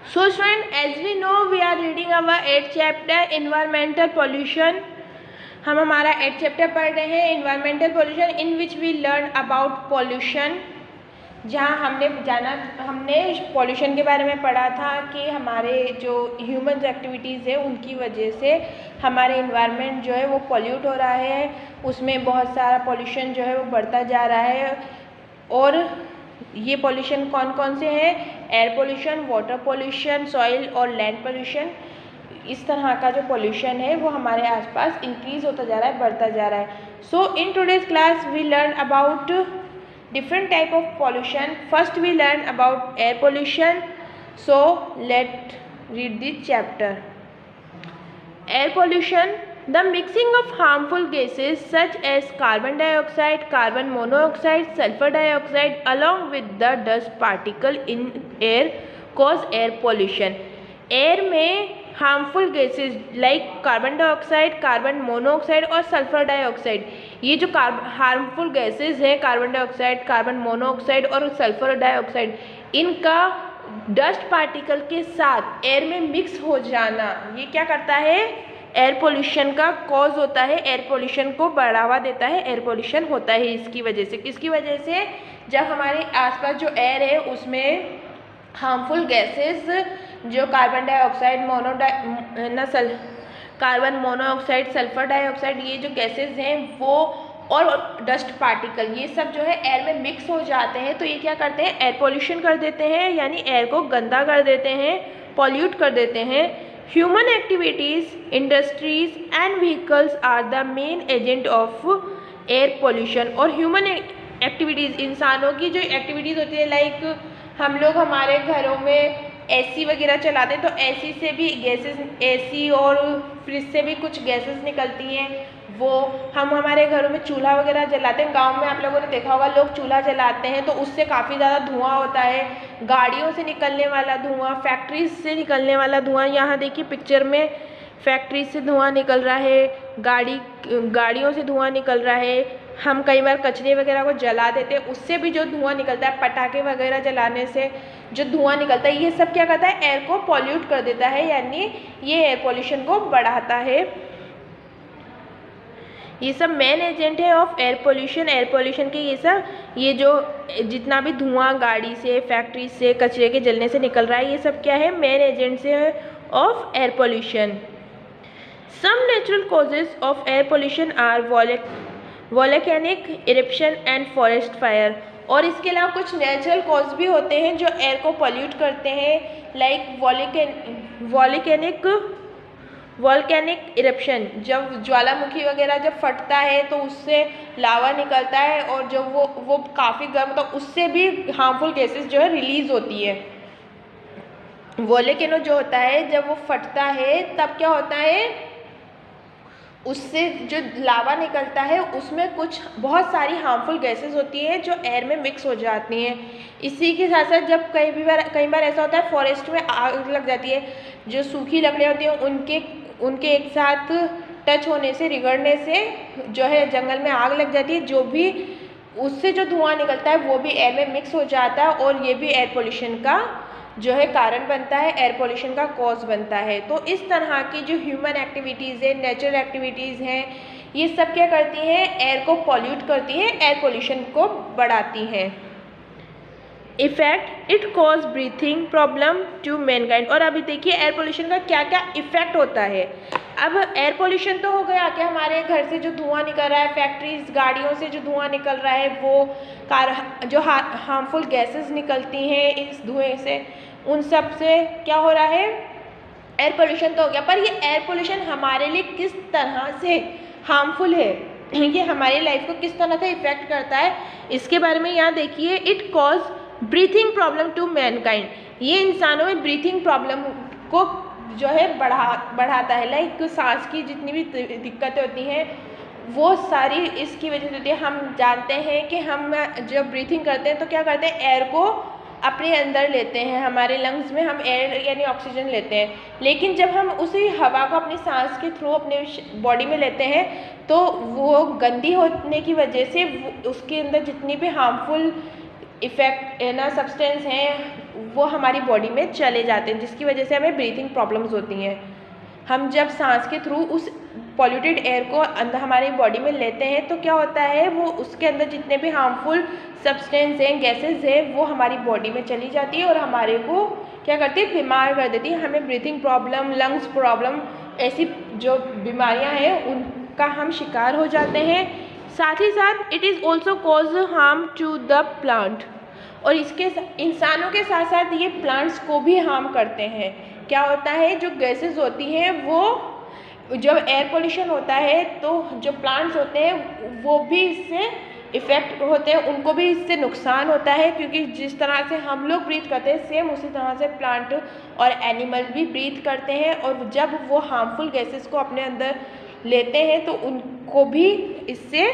So student, as we know, we are reading our 8th chapter environmental pollution. हम हमारा 8th chapter पढ़ रहे हैं environmental pollution, in which we learn about pollution, जहाँ हमने pollution के बारे में पढ़ा था कि हमारे जो ह्यूमन एक्टिविटीज़ है उनकी वजह से हमारे इन्वायरमेंट जो है वो पोल्यूट हो रहा है, उसमें बहुत सारा पोल्यूशन जो है वो बढ़ता जा रहा है। और ये पोल्यूशन कौन कौन से हैं? Air pollution, water pollution, soil और लैंड पोल्यूशन। इस तरह का जो पोल्यूशन है वो हमारे आसपास इंक्रीज होता जा रहा है, बढ़ता जा रहा है। So in today's class we learn about different type of pollution. First we learn about air pollution. So let's read the chapter. Air pollution, the mixing of harmful gases such as carbon dioxide, carbon monoxide, sulfur dioxide along with the dust particle in air cause air pollution. Air में harmful gases like carbon dioxide, carbon monoxide और sulphur dioxide, ये जो harmful gases हैं carbon dioxide, carbon monoxide और sulphur dioxide, इनका dust particle के साथ air में मिक्स हो जाना, ये क्या करता है? एयर पोल्यूशन का कॉज होता है, एयर पोल्यूशन को बढ़ावा देता है, एयर पोल्यूशन होता है इसकी वजह से। किसकी वजह से? जब हमारे आसपास जो एयर है उसमें हार्मफुल गैसेस जो carbon dioxide, carbon monoxide, sulphur dioxide, ये जो गैसेस हैं वो और डस्ट पार्टिकल, ये सब जो है एयर में मिक्स हो जाते हैं, तो ये क्या करते हैं? एयर पोल्यूशन कर देते हैं, यानी एयर को गंदा कर देते हैं, पॉल्यूट कर देते हैं। Human activities, industries and vehicles are the main agent of air pollution. और ह्यूमन एक्टिविटीज़, इंसानों की जो एक्टिविटीज़ होती है, लाइक हम लोग हमारे घरों में एसी वगैरह चलाते हैं, तो एसी से भी गैसेस, एसी और फ्रिज से भी कुछ गैसेस निकलती हैं, वो हम हमारे घरों में चूल्हा वगैरह जलाते हैं। गांव में आप लोगों ने देखा होगा लोग चूल्हा जलाते हैं तो उससे काफ़ी ज़्यादा धुआं होता है, गाड़ियों से निकलने वाला धुआं, फैक्ट्रीज से निकलने वाला धुआं, यहाँ देखिए पिक्चर में फैक्ट्री से धुआं निकल रहा है, गाड़ियों से धुआं निकल रहा है। हम कई बार कचरे वगैरह को जला देते हैं, उससे भी जो धुआं निकलता है, पटाखे वगैरह जलाने से जो धुआं निकलता है, ये सब क्या करता है? एयर को पॉल्यूट कर देता है, यानी ये एयर पोल्यूशन को बढ़ाता है। ये सब मेन एजेंट है of air pollution. Air pollution के ये जो जितना भी धुआं गाड़ी से, फैक्ट्री से, कचरे के जलने से निकल रहा है, ये सब क्या है? मेन एजेंट्स है of air pollution. Some natural causes of air pollution are volcanic eruption and forest fire। और इसके अलावा कुछ नेचुरल कॉज भी होते हैं जो एयर को पॉल्यूट करते हैं, लाइक वॉल्केनिक इरप्शन, जब ज्वालामुखी वगैरह जब फटता है तो उससे लावा निकलता है और जब वो काफ़ी गर्म, तो उससे भी हार्मफुल गैसेस जो है रिलीज होती है। वॉल्केनो जो होता है जब वो फटता है तब क्या होता है? उससे जो लावा निकलता है उसमें कुछ बहुत सारी हार्मफुल गैसेस होती हैं जो एयर में मिक्स हो जाती हैं। इसी के साथ साथ जब कई बार ऐसा होता है फॉरेस्ट में आग लग जाती है, जो सूखी लकड़ियाँ होती हैं उनके एक साथ टच होने से, रिगड़ने से जो है जंगल में आग लग जाती है, जो भी उससे जो धुआं निकलता है वो भी एयर में मिक्स हो जाता है और ये भी एयर पोल्यूशन का जो है कारण बनता है, एयर पोल्यूशन का कॉज बनता है। तो इस तरह की जो ह्यूमन एक्टिविटीज़ है, नेचुरल एक्टिविटीज़ हैं, ये सब क्या करती हैं? एयर को पॉल्यूट करती हैं, एयर पोल्यूशन को बढ़ाती हैं। Effect, it cause breathing problem to mankind. और अभी देखिए एयर पोल्यूशन का क्या क्या इफेक्ट होता है। अब एयर पोल्यूशन तो हो गया कि हमारे घर से जो धुआं निकल रहा है, फैक्ट्रीज, गाड़ियों से जो धुआं निकल रहा है, वो जो हार्मफुल गैसेस निकलती हैं इस धुएं से, उन सब से क्या हो रहा है? एयर पोल्यूशन तो हो गया। पर ये एयर पोल्यूशन हमारे लिए किस तरह से हार्मफुल है, ये हमारी लाइफ को किस तरह से इफेक्ट करता है, इसके बारे में यहाँ देखिए। It cause breathing problem to mankind, ये इंसानों में ब्रीथिंग प्रॉब्लम को जो है बढ़ाता है, लाइक सांस की जितनी भी दिक्कतें होती हैं वो सारी इसकी वजह से होती है। हम जानते हैं कि हम जब ब्रीथिंग करते हैं तो क्या करते हैं? एयर को अपने अंदर लेते हैं, हमारे लंग्स में हम एयर यानी ऑक्सीजन लेते हैं, लेकिन जब हम उसी हवा को अपनी सांस के थ्रू अपने बॉडी में लेते हैं तो वो गंदी होने की वजह से उसके अंदर जितनी भी हार्मफुल इफेक्ट ना सब्सटेंस हैं वो हमारी बॉडी में चले जाते हैं, जिसकी वजह से हमें ब्रीथिंग प्रॉब्लम्स होती हैं। हम जब सांस के थ्रू उस पॉल्यूटेड एयर को अंदर हमारी बॉडी में लेते हैं तो क्या होता है, वो उसके अंदर जितने भी हार्मफुल सब्सटेंस हैं, गैसेस हैं, वो हमारी बॉडी में चली जाती है और हमारे को क्या करती है, बीमार कर देती है। हमें ब्रीथिंग प्रॉब्लम, लंग्स प्रॉब्लम, ऐसी जो बीमारियां हैं उनका हम शिकार हो जाते हैं। साथ ही साथ it is also cause harm to the plant, और इसके इंसानों के साथ साथ ये प्लांट्स को भी हार्म करते हैं। क्या होता है, जो गैसेस होती हैं वो, जब एयर पोल्यूशन होता है तो जो प्लांट्स होते हैं वो भी इससे इफ़ेक्ट होते हैं, उनको भी इससे नुकसान होता है, क्योंकि जिस तरह से हम लोग ब्रीथ करते हैं सेम उसी तरह से प्लांट और एनिमल भी ब्रीथ करते हैं, और जब वो हार्मफुल गैसेस को अपने अंदर लेते हैं तो उनको भी इससे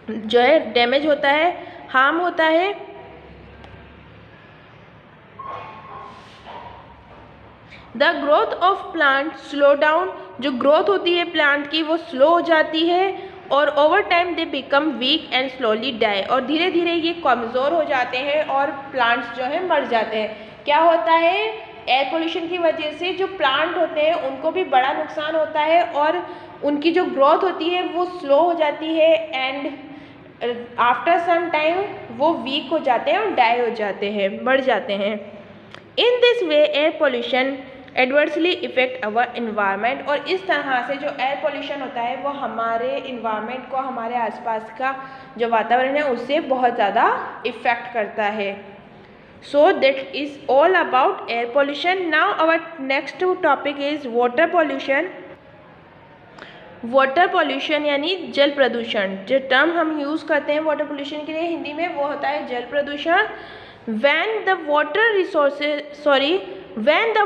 जो है डैमेज होता है, हार्म होता है। The growth of plant slow down, जो ग्रोथ होती है प्लांट की वो स्लो हो जाती है, और over time they become weak and slowly die, और धीरे धीरे ये कमज़ोर हो जाते हैं और प्लांट्स जो है मर जाते हैं। क्या होता है, एयर पोल्यूशन की वजह से जो प्लांट होते हैं उनको भी बड़ा नुकसान होता है, और उनकी जो ग्रोथ होती है वो स्लो हो जाती है, एंड आफ्टर सम टाइम वो वीक हो जाते हैं और डाई हो जाते हैं, मर जाते हैं। In this way air pollution adversely effect our environment, और इस तरह से जो एयर पोल्यूशन होता है वो हमारे इन्वायरमेंट को, हमारे आसपास का जो वातावरण है उससे बहुत ज़्यादा इफ़ेक्ट करता है। So that is all about air pollution. Now our next topic is water pollution. Water pollution यानी जल प्रदूषण, जो टर्म हम यूज़ करते हैं वाटर पोल्यूशन के लिए हिंदी में वो होता है जल प्रदूषण। When the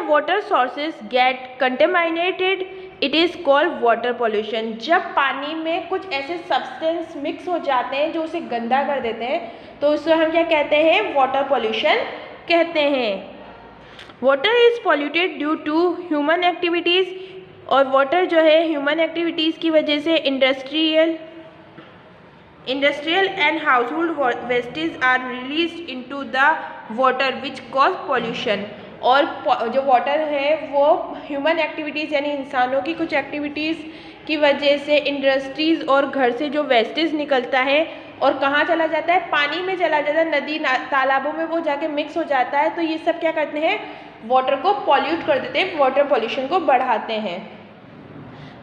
water sources get contaminated, it is called water pollution. जब पानी में कुछ ऐसे सब्सटेंस मिक्स हो जाते हैं जो उसे गंदा कर देते हैं तो उसे हम क्या कहते हैं, वाटर पोल्यूशन कहते हैं। Water is polluted due to human activities, और वाटर जो है ह्यूमन एक्टिविटीज़ की वजह से industrial and household wastage are released into the water which cause pollution. और जो वाटर है वो ह्यूमन एक्टिविटीज़ यानी इंसानों की कुछ एक्टिविटीज़ की वजह से, इंडस्ट्रीज़ और घर से जो वेस्टेज निकलता है और कहाँ चला जाता है, पानी में चला जाता है, नदी तालाबों में वो जाके मिक्स हो जाता है। तो ये सब क्या करते हैं, वाटर को पॉल्यूट कर देते हैं, वाटर पॉल्यूशन को बढ़ाते हैं।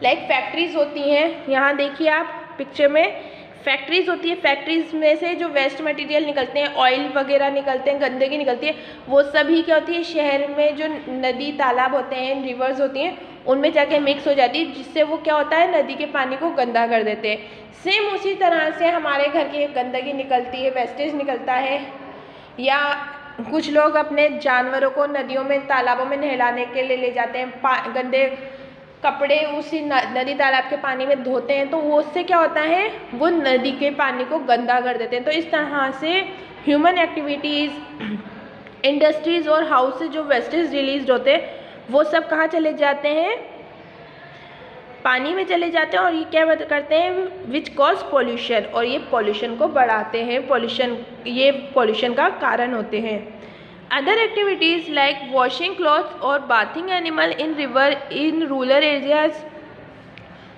लाइक फैक्ट्रीज़ होती हैं, यहाँ देखिए आप पिक्चर में फैक्ट्रीज़ होती है, फैक्ट्रीज़ में से जो वेस्ट मटेरियल निकलते हैं, ऑयल वगैरह निकलते हैं, गंदगी निकलती है, वो सभी क्या होती है, शहर में जो नदी तालाब होते हैं, रिवर्स होती हैं, उनमें जाके मिक्स हो जाती है, जिससे वो क्या होता है, नदी के पानी को गंदा कर देते हैं। सेम उसी तरह से हमारे घर की गंदगी निकलती है, वेस्टेज निकलता है, या कुछ लोग अपने जानवरों को नदियों में, तालाबों में नहलाने के लिए ले जाते हैं, गंदे कपड़े उसी नदी तालाब के पानी में धोते हैं, तो वो उससे क्या होता है, वो नदी के पानी को गंदा कर देते हैं। तो इस तरह से ह्यूमन एक्टिविटीज़, इंडस्ट्रीज़ और हाउस से जो वेस्टेज रिलीज होते हैं वो सब कहाँ चले जाते हैं, पानी में चले जाते हैं, और ये क्या करते हैं, विच कॉज पॉल्यूशन, और ये पॉल्यूशन को बढ़ाते हैं, ये पॉल्यूशन का कारण होते हैं। Other activities like washing clothes और bathing animal in river in rural areas,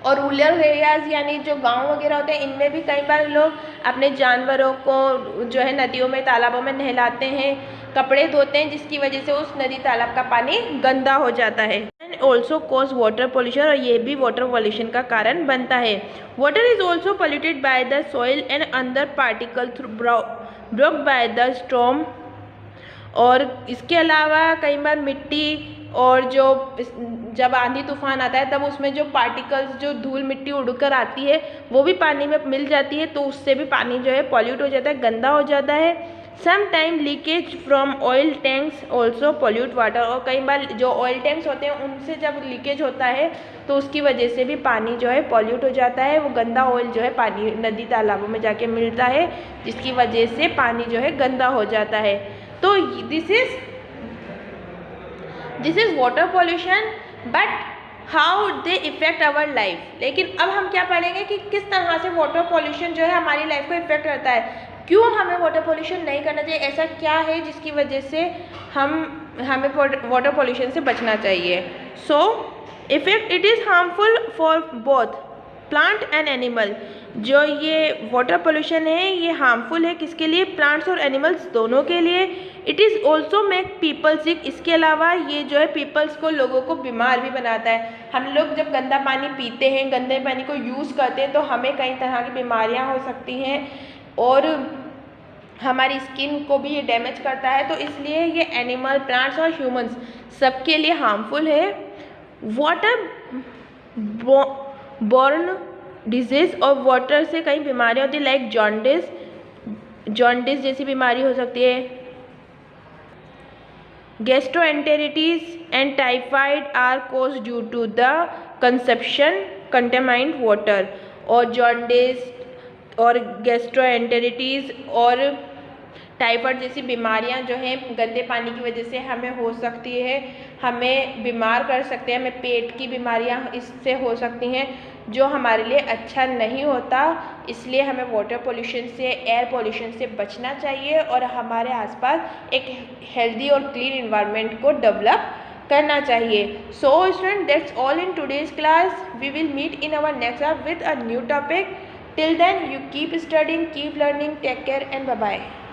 और रूरल एरियाज़ यानी जो गांव वगैरह होते हैं, इनमें भी कई बार लोग अपने जानवरों को जो है नदियों में, तालाबों में नहलाते हैं, कपड़े धोते हैं, जिसकी वजह से उस नदी तालाब का पानी गंदा हो जाता है। And also cause water pollution, और ये भी वाटर पोल्यूशन का कारण बनता है। Water is also polluted by the soil and other particle broke by the storm, और इसके अलावा कई बार मिट्टी और जो जब आंधी तूफान आता है तब उसमें जो पार्टिकल्स, जो धूल मिट्टी उड़कर आती है वो भी पानी में मिल जाती है, तो उससे भी पानी जो है पॉल्यूट हो जाता है, गंदा हो जाता है। Some time leakage from oil tanks also pollute water, और कई बार जो ऑयल टैंक्स होते हैं उनसे जब लीकेज होता है तो उसकी वजह से भी पानी जो है पॉल्यूट हो जाता है, वो गंदा ऑयल जो है पानी नदी तालाबों में जाके मिलता है, जिसकी वजह से पानी जो है गंदा हो जाता है। तो this is water pollution, but how they effect our life. लेकिन अब हम क्या पढ़ेंगे कि किस तरह से वाटर पॉल्यूशन जो है हमारी लाइफ को इफ़ेक्ट करता है। क्यों हमें वाटर पोल्यूशन नहीं करना चाहिए, ऐसा क्या है जिसकी वजह से हमें वाटर पोल्यूशन से बचना चाहिए। So effect it is harmful for both plant and animal. जो ये वाटर पोल्यूशन है ये हार्मफुल है किसके लिए, प्लांट्स और एनिमल्स दोनों के लिए। It is also make people sick, इसके अलावा ये जो है पीपल्स को, लोगों को बीमार भी बनाता है। हम लोग जब गंदा पानी पीते हैं, गंदे पानी को यूज़ करते हैं तो हमें कई तरह की बीमारियां हो सकती हैं और हमारी स्किन को भी ये डैमेज करता है। तो इसलिए ये एनिमल, प्लांट्स और ह्यूमंस सबके लिए हार्मफुल है। वाटर बॉर्न डिजीज़ और वाटर से कई बीमारियां होती है, लाइक जॉन्डिस जैसी बीमारी हो सकती है, gastroenteritis and typhoid are cause due to the consumption contaminated water. और जॉन्डिस और गैस्ट्रोएंटेरिटिस और टाइफाइड जैसी बीमारियां जो हैं गंदे पानी की वजह से हमें हो सकती है, हमें बीमार कर सकते हैं, हमें पेट की बीमारियां इससे हो सकती हैं जो हमारे लिए अच्छा नहीं होता। इसलिए हमें वाटर पोल्यूशन से, एयर पोल्यूशन से बचना चाहिए और हमारे आसपास एक हेल्दी और क्लीन एनवायरनमेंट को डेवलप करना चाहिए। So student, that's all in today's class. We will meet in our next class with a new topic. Till then, you keep studying, keep learning, take care and bye-bye.